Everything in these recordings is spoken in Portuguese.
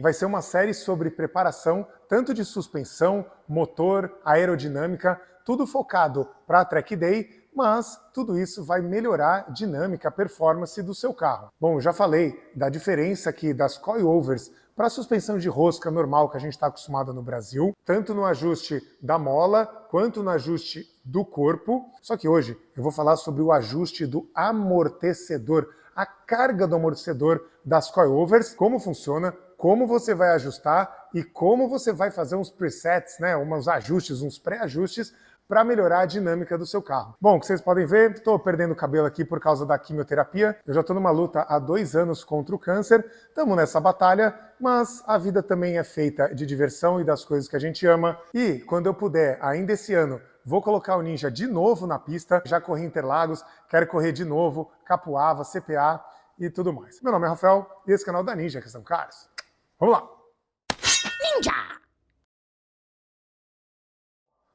vai ser uma série sobre preparação tanto de suspensão, motor, aerodinâmica, tudo focado para a Track Day, mas tudo isso vai melhorar a dinâmica, a performance do seu carro. Bom, já falei da diferença aqui das coilovers para a suspensão de rosca normal que a gente está acostumado no Brasil, tanto no ajuste da mola quanto no ajuste do corpo. Só que hoje eu vou falar sobre o ajuste do amortecedor, a carga do amortecedor das coilovers, como funciona, como você vai ajustar e como você vai fazer uns presets, né, uns ajustes, uns pré-ajustes para melhorar a dinâmica do seu carro. Bom, que vocês podem ver, estou perdendo cabelo aqui por causa da quimioterapia. Eu já estou numa luta há 2 anos contra o câncer, estamos nessa batalha, mas a vida também é feita de diversão e das coisas que a gente ama. E quando eu puder, ainda esse ano, vou colocar o Ninja de novo na pista. Já corri Interlagos, quero correr de novo, Capuava, CPA e tudo mais. Meu nome é Rafael e esse canal da Ninja, que são caros. Vamos lá! Ninja!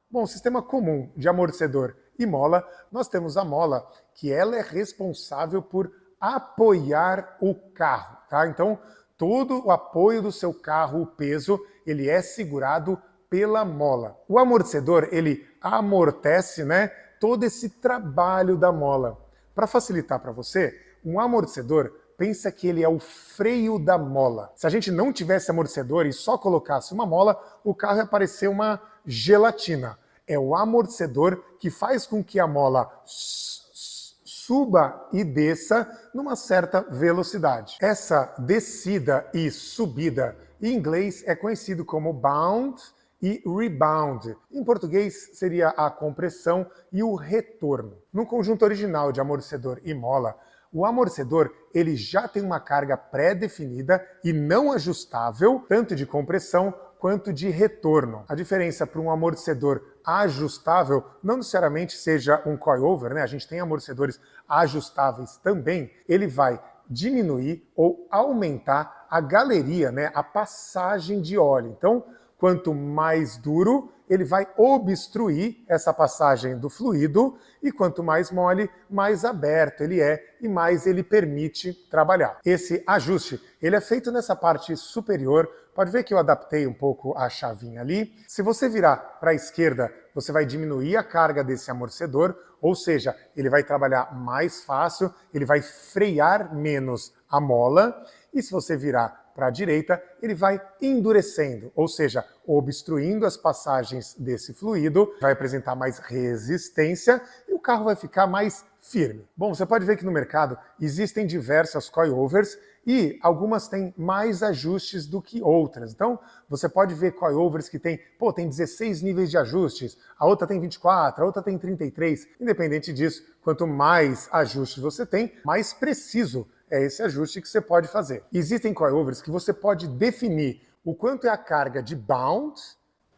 Bom, o sistema comum de amortecedor e mola, nós temos a mola, que ela é responsável por apoiar o carro, tá? Então, todo o apoio do seu carro, o peso, ele é segurado pela mola. O amortecedor, ele amortece, né, todo esse trabalho da mola. Para facilitar para você, um amortecedor, pensa que ele é o freio da mola. Se a gente não tivesse amortecedor e só colocasse uma mola, o carro ia parecer uma gelatina. É o amortecedor que faz com que a mola suba e desça numa certa velocidade. Essa descida e subida, em inglês, é conhecido como bound e rebound. Em português, seria a compressão e o retorno. No conjunto original de amortecedor e mola, o amortecedor ele já tem uma carga pré-definida e não ajustável, tanto de compressão quanto de retorno. A diferença para um amortecedor ajustável não necessariamente seja um coilover, né? A gente tem amortecedores ajustáveis também. Ele vai diminuir ou aumentar a galeria, né? A passagem de óleo. Então, quanto mais duro, ele vai obstruir essa passagem do fluido, e quanto mais mole, mais aberto ele é e mais ele permite trabalhar. Esse ajuste, ele é feito nessa parte superior. Pode ver que eu adaptei um pouco a chavinha ali. Se você virar para a esquerda, você vai diminuir a carga desse amortecedor, ou seja, ele vai trabalhar mais fácil, ele vai frear menos a mola, e se você virar para a direita, ele vai endurecendo, ou seja, obstruindo as passagens desse fluido, vai apresentar mais resistência e o carro vai ficar mais firme. Bom, você pode ver que no mercado existem diversas coilovers e algumas têm mais ajustes do que outras. Então, você pode ver coilovers que tem 16 níveis de ajustes, a outra tem 24, a outra tem 33. Independente disso, quanto mais ajustes você tem, mais preciso é esse ajuste que você pode fazer. Existem coilovers que você pode definir o quanto é a carga de bound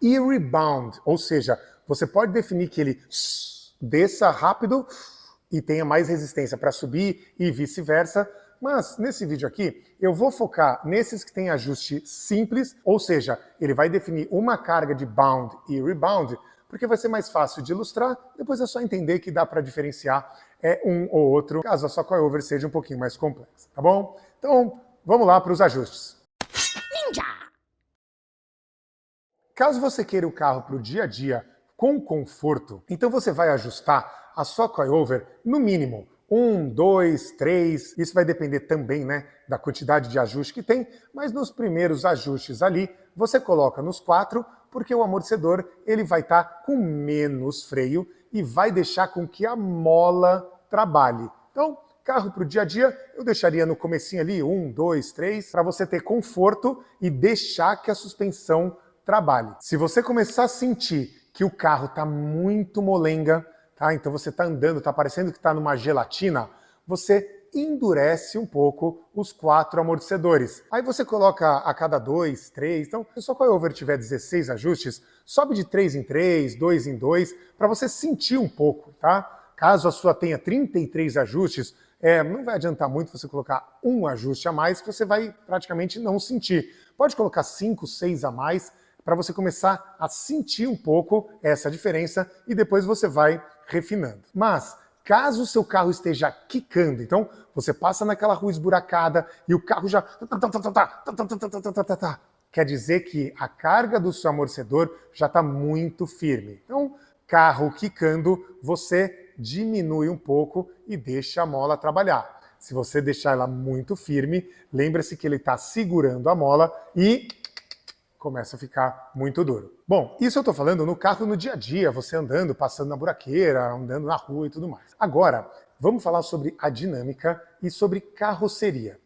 e rebound, ou seja, você pode definir que ele desça rápido e tenha mais resistência para subir e vice-versa, mas nesse vídeo aqui eu vou focar nesses que têm ajuste simples, ou seja, ele vai definir uma carga de bound e rebound, porque vai ser mais fácil de ilustrar, depois é só entender que dá para diferenciar um ou outro, caso a sua coilover seja um pouquinho mais complexa, tá bom? Então, vamos lá para os ajustes. Ninja! Caso você queira o carro para o dia a dia com conforto, então você vai ajustar a sua coilover no mínimo 1, 2, 3, isso vai depender também, né, da quantidade de ajuste que tem, mas nos primeiros ajustes ali, você coloca nos 4, porque o amortecedor ele vai estar com menos freio e vai deixar com que a mola trabalhe. Então, carro para o dia a dia, eu deixaria no comecinho ali 1, 2, 3, para você ter conforto e deixar que a suspensão trabalhe. Se você começar a sentir que o carro está muito molenga, tá? Então você está andando, está parecendo que está numa gelatina, você endurece um pouco os 4 amortecedores. Aí você coloca a cada 2, 3, então se a sua coilover tiver 16 ajustes, sobe de 3 em 3, 2 em 2, para você sentir um pouco, tá? Caso a sua tenha 33 ajustes, não vai adiantar muito você colocar um ajuste a mais, que você vai praticamente não sentir. Pode colocar 5, 6 a mais, para você começar a sentir um pouco essa diferença e depois você vai refinando. Mas, caso o seu carro esteja quicando, então você passa naquela rua esburacada e o carro já quer dizer que a carga do seu amortecedor já está muito firme. Então, carro quicando, você diminui um pouco e deixa a mola trabalhar. Se você deixar ela muito firme, lembre-se que ele está segurando a mola e começa a ficar muito duro. Bom, isso eu estou falando no carro no dia a dia, você andando, passando na buraqueira, andando na rua e tudo mais. Agora, vamos falar sobre a dinâmica e sobre carroceria.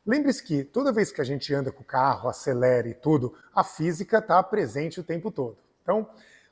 Lembre-se que toda vez que a gente anda com o carro, acelera e tudo, a física está presente o tempo todo. Então,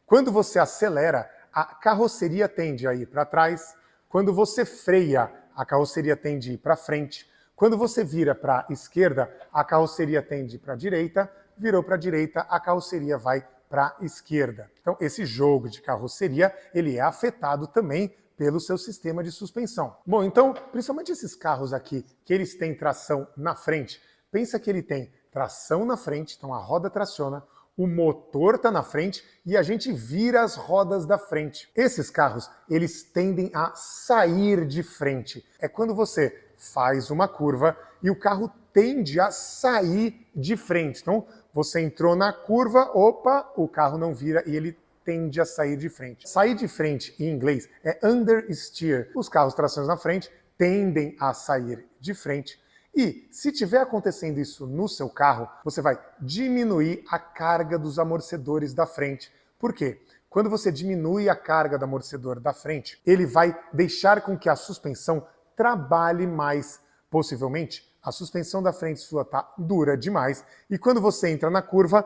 quando você acelera, a carroceria tende a ir para trás. Quando você freia, a carroceria tende a ir para frente. Quando você vira para a esquerda, a carroceria tende para a direita. Virou para a direita, a carroceria vai para a esquerda. Então, esse jogo de carroceria, ele é afetado também pelo seu sistema de suspensão. Bom, então, principalmente esses carros aqui, que eles têm tração na frente, pensa que ele tem tração na frente, então a roda traciona, o motor está na frente e a gente vira as rodas da frente. Esses carros, eles tendem a sair de frente. É quando você faz uma curva e o carro tende a sair de frente. Então, você entrou na curva, opa, o carro não vira e ele tende a sair de frente. Sair de frente, em inglês, é understeer. Os carros tração na frente tendem a sair de frente. E, se tiver acontecendo isso no seu carro, você vai diminuir a carga dos amortecedores da frente. Por quê? Quando você diminui a carga do amortecedor da frente, ele vai deixar com que a suspensão trabalhe mais. Possivelmente, a suspensão da frente sua está dura demais e quando você entra na curva,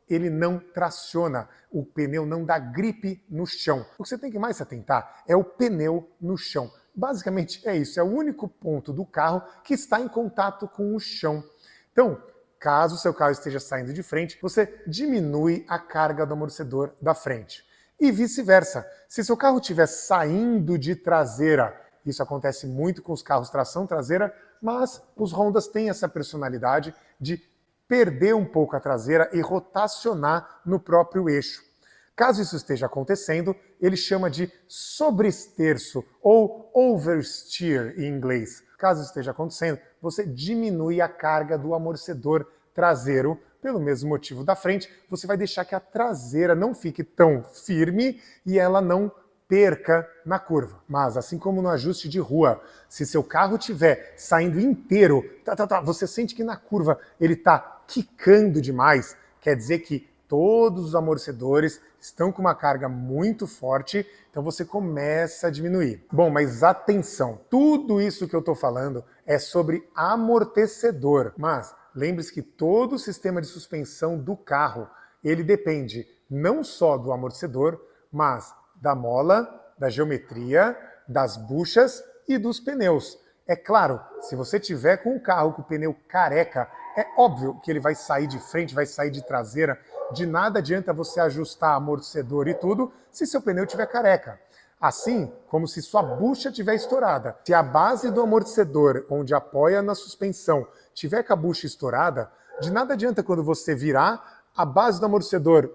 ele não traciona, o pneu não dá gripe no chão. O que você tem que mais se atentar é o pneu no chão. Basicamente é isso, é o único ponto do carro que está em contato com o chão. Então, caso o seu carro esteja saindo de frente, você diminui a carga do amortecedor da frente. E vice-versa, se seu carro estiver saindo de traseira, isso acontece muito com os carros tração traseira, mas os Hondas têm essa personalidade de perder um pouco a traseira e rotacionar no próprio eixo. Caso isso esteja acontecendo, ele chama de sobreesterço ou oversteer em inglês. Caso isso esteja acontecendo, você diminui a carga do amortecedor traseiro pelo mesmo motivo da frente. Você vai deixar que a traseira não fique tão firme e ela não perca na curva. Mas assim como no ajuste de rua, se seu carro estiver saindo inteiro, você sente que na curva ele está quicando demais, quer dizer que todos os amortecedores estão com uma carga muito forte, então você começa a diminuir. Bom, mas atenção, tudo isso que eu estou falando é sobre amortecedor, mas lembre-se que todo o sistema de suspensão do carro, ele depende não só do amortecedor, mas da mola, da geometria, das buchas e dos pneus. É claro, se você tiver com um carro com o pneu careca, é óbvio que ele vai sair de frente, vai sair de traseira. De nada adianta você ajustar amortecedor e tudo se seu pneu estiver careca. Assim como se sua bucha estiver estourada. Se a base do amortecedor, onde apoia na suspensão, tiver com a bucha estourada, de nada adianta quando você virar, a base do amortecedor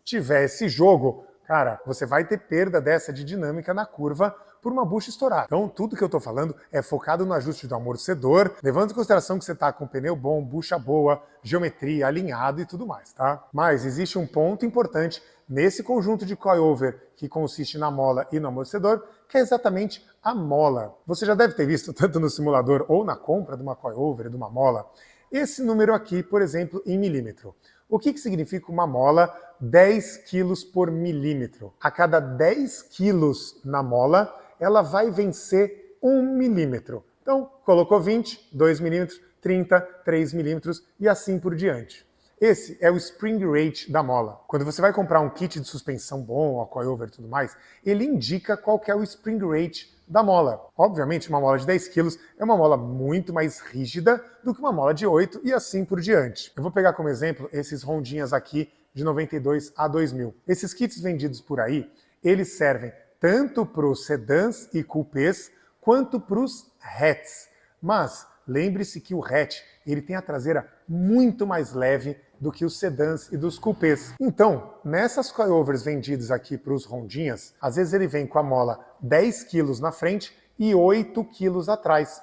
tiver esse jogo, cara, você vai ter perda dessa de dinâmica na curva por uma bucha estourada. Então, tudo que eu estou falando é focado no ajuste do amortecedor, levando em consideração que você está com pneu bom, bucha boa, geometria, alinhado e tudo mais, tá? Mas existe um ponto importante nesse conjunto de coilover que consiste na mola e no amortecedor, que é exatamente a mola. Você já deve ter visto, tanto no simulador ou na compra de uma coilover, de uma mola, esse número aqui, por exemplo, em milímetro. O que significa uma mola 10 quilos por milímetro? A cada 10 quilos na mola, ela vai vencer 1 milímetro. Então, colocou 20, 2 milímetros, 30, 3 milímetros e assim por diante. Esse é o spring rate da mola. Quando você vai comprar um kit de suspensão bom, a coilover e tudo mais, ele indica qual que é o spring rate da mola. Obviamente, uma mola de 10 quilos é uma mola muito mais rígida do que uma mola de 8 e assim por diante. Eu vou pegar como exemplo esses rondinhas aqui de 92 a 2000. Esses kits vendidos por aí, eles servem tanto para os sedãs e coupés, quanto para os hatches. Mas lembre-se que o hatch ele tem a traseira muito mais leve do que os sedãs e dos coupés. Então, nessas coilovers vendidas aqui para os rondinhas, às vezes ele vem com a mola 10 quilos na frente e 8 quilos atrás.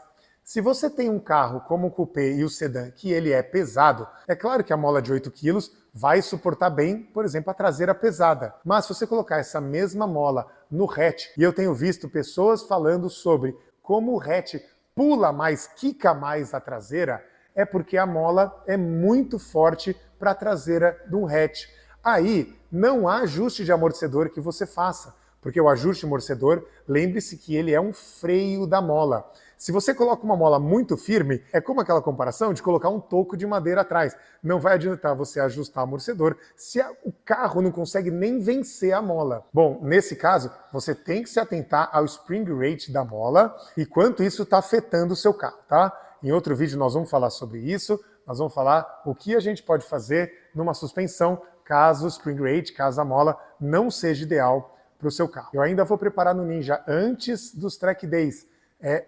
Se você tem um carro como o Coupé e o Sedã, que ele é pesado, é claro que a mola de 8 kg vai suportar bem, por exemplo, a traseira pesada. Mas se você colocar essa mesma mola no hatch, e eu tenho visto pessoas falando sobre como o hatch pula mais, quica mais a traseira, é porque a mola é muito forte para a traseira de um hatch. Aí não há ajuste de amortecedor que você faça, porque o ajuste de amortecedor, lembre-se que ele é um freio da mola. Se você coloca uma mola muito firme, é como aquela comparação de colocar um toco de madeira atrás. Não vai adiantar você ajustar o amortecedor se o carro não consegue nem vencer a mola. Bom, nesse caso, você tem que se atentar ao spring rate da mola e quanto isso está afetando o seu carro, tá? Em outro vídeo nós vamos falar sobre isso, nós vamos falar o que a gente pode fazer numa suspensão caso o spring rate, caso a mola não seja ideal para o seu carro. Eu ainda vou preparar no Ninja antes dos track days,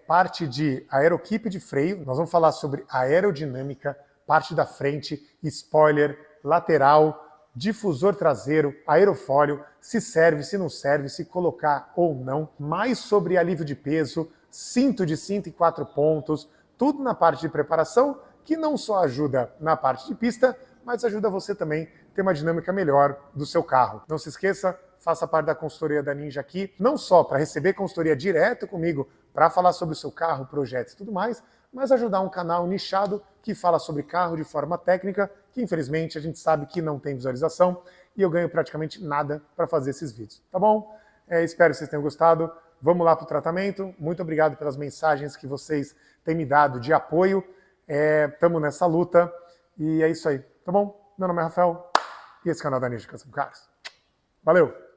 parte de aeroquipe de freio, nós vamos falar sobre aerodinâmica, parte da frente, spoiler, lateral, difusor traseiro, aerofólio, se serve, se não serve, se colocar ou não, mais sobre alívio de peso, cinto de 4 pontos, tudo na parte de preparação, que não só ajuda na parte de pista, mas ajuda você também a ter uma dinâmica melhor do seu carro. Não se esqueça, faça parte da consultoria da Ninja aqui, não só para receber consultoria direto comigo, para falar sobre o seu carro, projetos e tudo mais, mas ajudar um canal nichado que fala sobre carro de forma técnica, que infelizmente a gente sabe que não tem visualização e eu ganho praticamente nada para fazer esses vídeos, tá bom? Espero que vocês tenham gostado. Vamos lá para o tratamento. Muito obrigado pelas mensagens que vocês têm me dado de apoio. Estamos nessa luta e é isso aí, tá bom? Meu nome é Rafael e esse canal é da Ninja Custom Cars. Valeu!